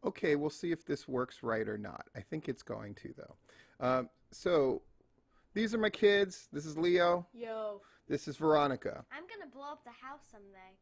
Okay, we'll see if this works right or not. I think it's going to, though. So, these are my kids. This is Leo. Yo. This is Veronica. I'm gonna blow up the house someday.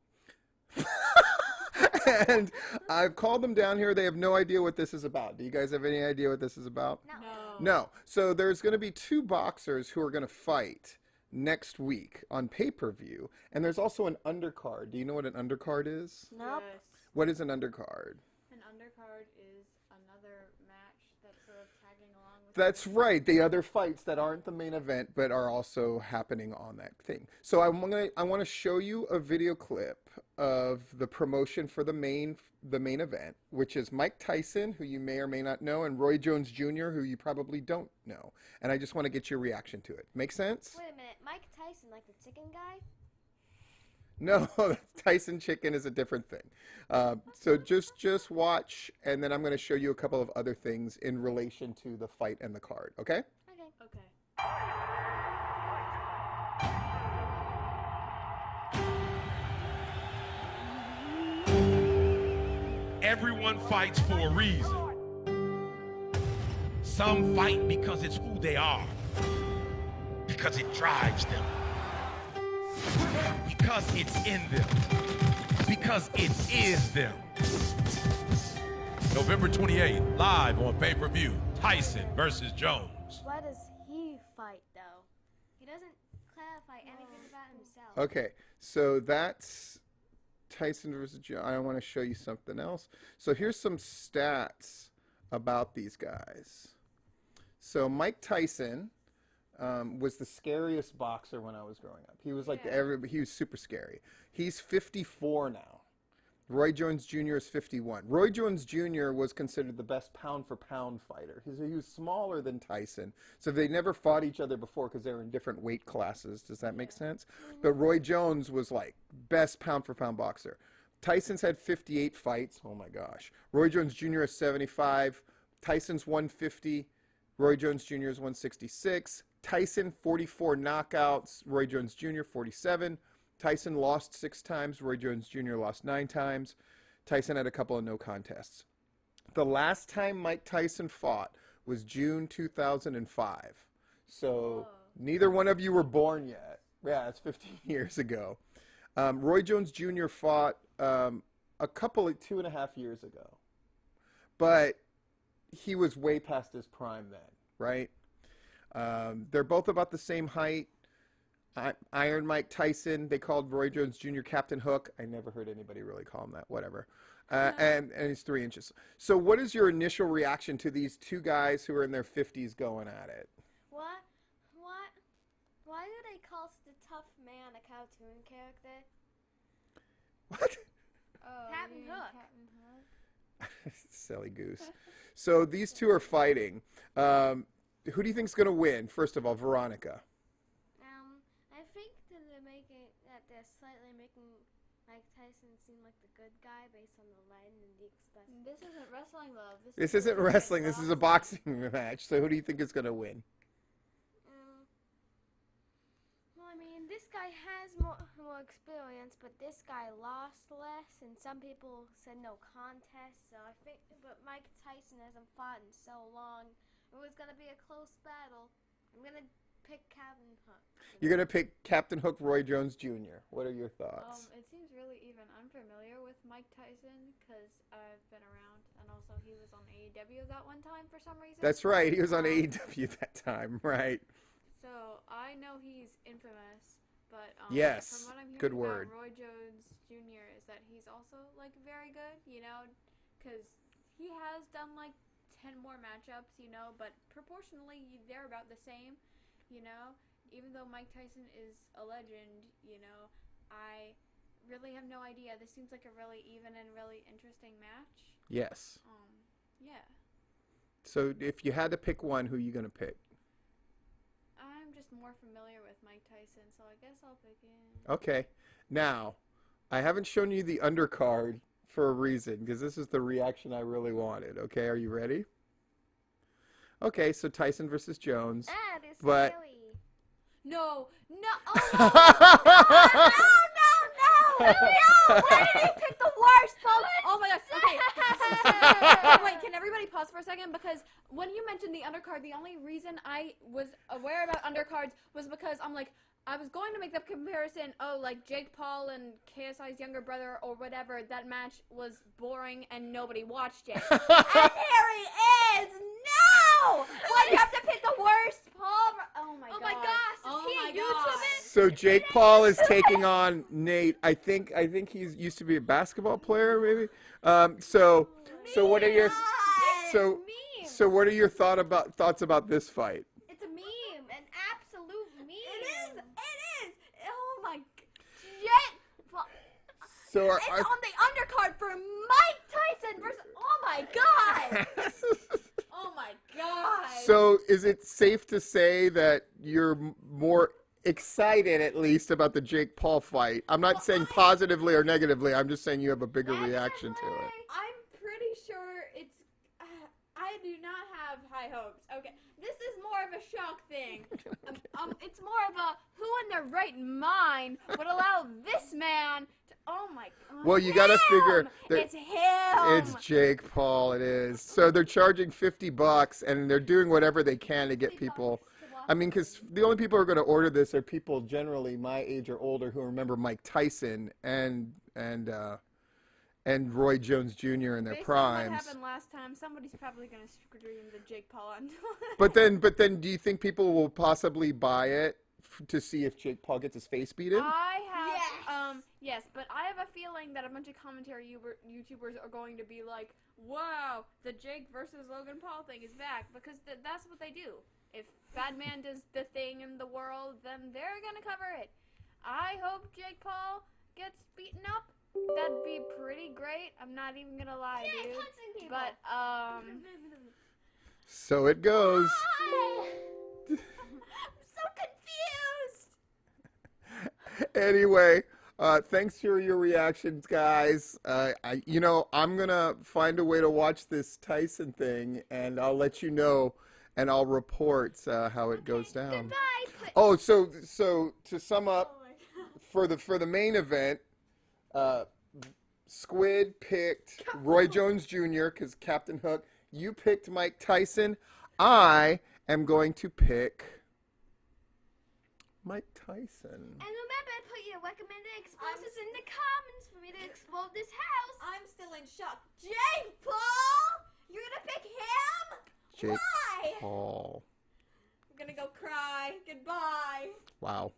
And I've called them down here. They have no idea what this is about. Do you guys have any idea what this is about? No. No. So there's going to be two boxers who are going to fight next week on pay-per-view. And there's also an undercard. Do you know what an undercard is? Nope. Yes. What is an undercard? An undercard is another match that's sort of tagging along with. That's right. The other fights that aren't the main event but are also happening on that thing. So I want to show you a video clip of the promotion for the main event, which is Mike Tyson, who you may or may not know, and Roy Jones Jr., who you probably don't know. And I just want to get your reaction to it. Make sense? Wait a minute, Mike Tyson, like the chicken guy? No, Tyson chicken is a different thing. So just watch, and then I'm going to show you a couple of other things in relation to the fight and the card. Okay? Okay. Okay. Everyone fights for a reason. Some fight because it's who they are, because it drives them, because it's in them, because it is them. November 28th, live on pay-per-view, Tyson versus Jones. Why does he fight, though? He doesn't clarify anything about himself. Okay, so that's Tyson versus Joe. I want to show you something else. So here's some stats about these guys. So Mike Tyson was the scariest boxer when I was growing up. He was like he was super scary. He's 54 now. Roy Jones Jr. is 51. Roy Jones Jr. was considered the best pound-for-pound fighter. He was smaller than Tyson, so they never fought each other before because they were in different weight classes. Does that make sense? But Roy Jones was like best pound-for-pound boxer. Tyson's had 58 fights. Oh my gosh. Roy Jones Jr. is 75. Tyson's 150. Roy Jones Jr. is 166. Tyson, 44 knockouts. Roy Jones Jr., 47. Tyson lost 6 times. Roy Jones Jr. lost 9 times. Tyson had a couple of no contests. The last time Mike Tyson fought was June 2005. So neither one of you were born yet. Yeah, it's 15 years ago. Roy Jones Jr. fought a couple of 2.5 years ago. But he was way past his prime then, right? They're both about the same height. Iron Mike Tyson, they called Roy Jones Jr. Captain Hook. I never heard anybody really call him that, whatever. And he's 3 inches. So what is your initial reaction to these two guys who are in their 50s going at it? What? Why do they call the tough man a cartoon character? What? Oh, Captain Hook. Captain Hook. Silly goose. So these two are fighting. Who do you think's going to win? First of all, Veronica. I think that they're slightly making Mike Tyson seem like the good guy based on the line and the expression. This isn't wrestling, love. This isn't wrestling. This is a boxing match. So who do you think is going to win? Well, I mean, this guy has more experience, but this guy lost less, and some people said no contest. So I think, but Mike Tyson hasn't fought in so long. It was gonna be a close battle. I'm gonna pick Captain Hook. You're going to pick Captain Hook Roy Jones Jr. What are your thoughts? It seems really even. I'm familiar with Mike Tyson because I've been around, and also he was on AEW that one time for some reason. That's right. He was on AEW that time, right? So I know he's infamous, but yes, from what I'm hearing good word. about Roy Jones Jr. is that he's also like very good, because he has done like 10 more matchups, but proportionally they're about the same, even though Mike Tyson is a legend, I really have no idea. This seems like a really even and really interesting match. Yes. Yeah. So if you had to pick one, who are you going to pick? I'm just more familiar with Mike Tyson, so I guess I'll pick him. Okay. Now, I haven't shown you the undercard for a reason, because this is the reaction I really wanted. Okay, are you ready? Okay, so Tyson versus Jones. Ah, this But- silly. No. No! No! Why did he pick the worst worst, folks. Oh my gosh. Okay. Wait, can everybody pause for a second? Because when you mentioned the undercard, the only reason I was aware about undercards was because I'm like, I was going to make the comparison, like Jake Paul and KSI's younger brother or whatever, that match was boring and nobody watched it. And here he is! No! Why do you have to pick the worst Paul? Oh my god. Is he a YouTuber? So Jake Paul is taking on Nate. I think he's used to be a basketball player, maybe. So what are your what are your thoughts about this fight? It's a meme, an absolute meme. It is. Oh my. Jake Paul. So It's on the undercard for Mike Tyson versus. Oh my god. Oh my god. So is it safe to say that you're more excited, at least, about the Jake Paul fight? I'm not saying positively or negatively. I'm just saying you have a bigger reaction to it. I'm pretty sure it's. I do not have high hopes. Okay, this is more of a shock thing. It's more of a who in their right mind would allow this man to. Oh my god. Well, you got to figure. It's him. It's Jake Paul. It is. So they're charging $50, and they're doing whatever they can to get people. I mean, because the only people who are going to order this are people generally my age or older who remember Mike Tyson and Roy Jones Jr. in their Based primes. on what happened last time, somebody's probably going to scream the Jake Paul on. But then, do you think people will possibly buy it to see if Jake Paul gets his face beat in? I have, Yes. yes, but I have a feeling that a bunch of commentary YouTubers are going to be like, wow, the Jake versus Logan Paul thing is back, because that's what they do. If Batman does the thing in the world, then they're going to cover it. I hope Jake Paul gets beaten up. That'd be pretty great. I'm not even going to lie, dude. Punching people. But, So it goes. I'm so confused. Anyway, thanks for your reactions, guys. I'm gonna find a way to watch this Tyson thing, and I'll let you know, and I'll report how it goes down. Goodbye. Oh, so to sum up, for the main event, Squid picked Roy Jones Jr. because Captain Hook. You picked Mike Tyson. I am going to pick Mike Tyson. And remember, put your recommended explosives in the comments for me to explode this house. I'm still in shock. Jake Paul? You're going to pick him? Jake Why? Paul. I'm going to go cry. Goodbye. Wow.